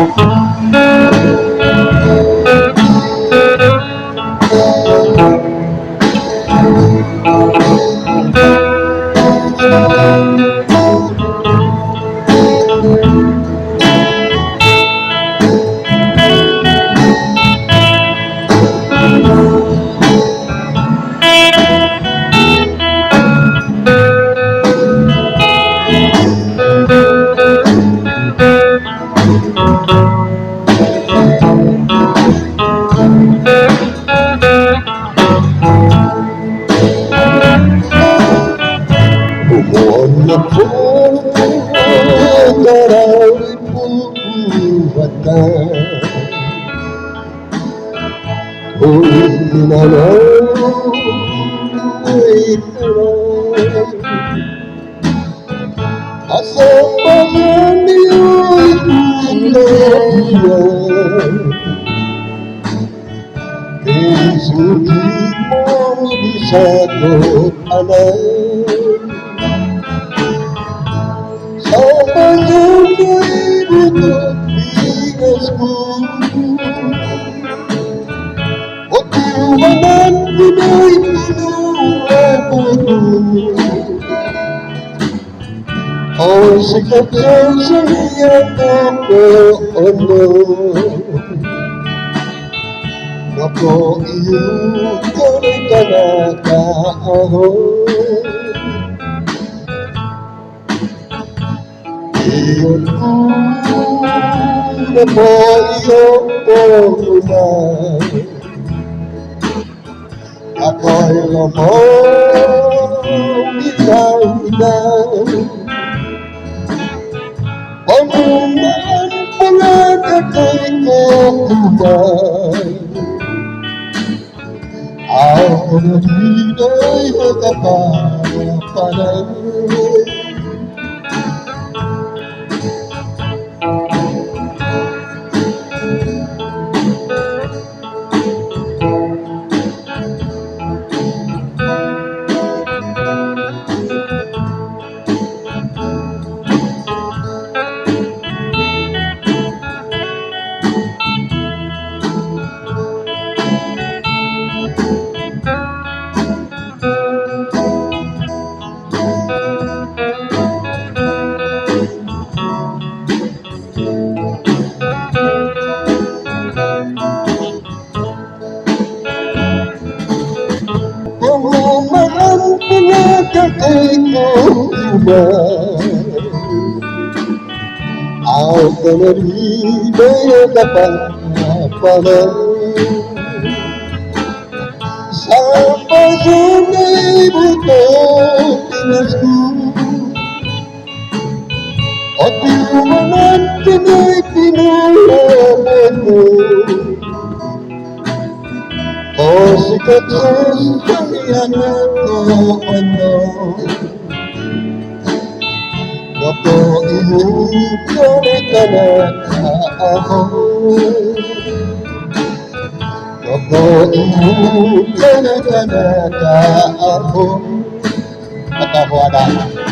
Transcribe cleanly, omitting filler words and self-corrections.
Sumuom Tadau Id Pobuvatan. Asa Bakanjim Isuti mo bisa anak sa pagkakay butot bigasmu o tiwanan Pinoy pinuapon o sikat sa siyang ako Ako iyong kanay-kanakahon Iyon ko na po iyong pagmumay Ako'y lamang bitaw-bitaw Pagmumaan palag ako'y kumay Ako na rin ay nakapanay Pagmamahal pinagkakay ko umay Ako na rin ay nakapanay Sa pagkakay butot pinasku At iwanan Pinoy pinuapon mo O sikat sa siyang ako Ako iyong kanay-kanakahon Ako iyong kanay-kanakahon Katahuanan